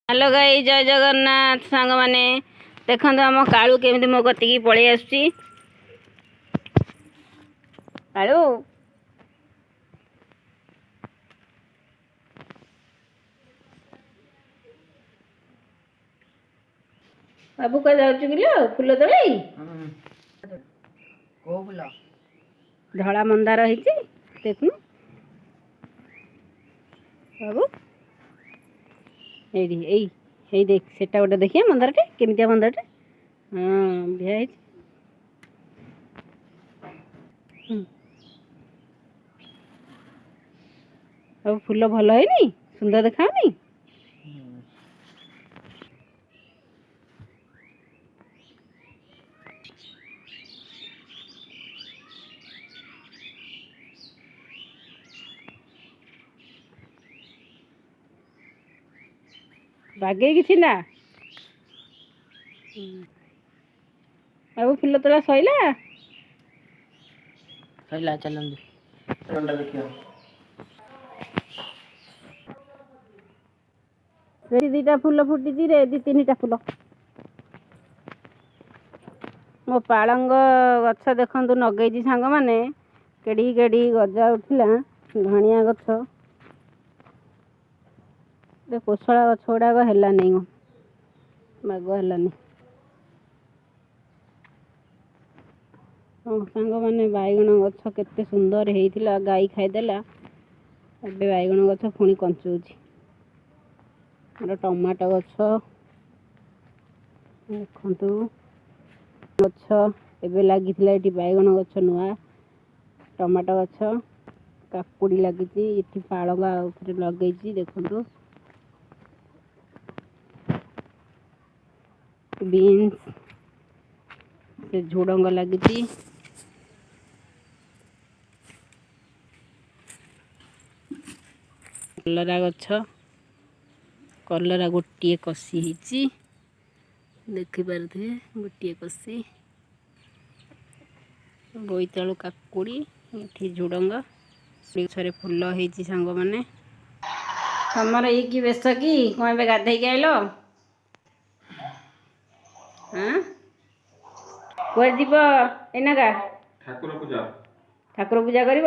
hello गाई जय जगन्नाथ सांग माने देखो आम कालू केमी मो कतिकी पलि आसुची कालू बाबू क्या जाऊँ किलो फूल तोड़ी को फूल धड़ा मंदार होती देखु बाबू यही देख सेटा गोटे देखिए मंदारटे केमितिया मंदारटे हाँ बिहा अब फूल भल है सुंदर देखानी बागे किसी ना बाबू फूल तोड़ा सैला सैला चलन देखियो दीटा फूल फुटी रे दी तीन टा फूल मो पालंग गछ देखु नगेजी सांग माने केड़ी केड़ी गजा उठिला धनिया गछ कोशला गछ गुड़ाक है नहीं बाग है सांग मैंने बैगण गछ केते सुंदर होता गाई खाईदेला ଏବେ बैगण गछ पुणी कंचुची टमाटो गछ देखु गछ एबे लगी ये बैगण गछ नुआ टमाटो गछ काकुड़ी लगी ये पालंग लगे देखु बीन्स से झुडंग लगी कलरा गछ कलरा गोटे कसी देखिपे गोटे कसी बोईतालु काकुड़ी ये झुडंग गछरे फूल होती सांग मैंने तमर ये कि बेस कि कौन गाधे आइल हाँ कुआडे जीव एनाका ठाकुर पूजा कर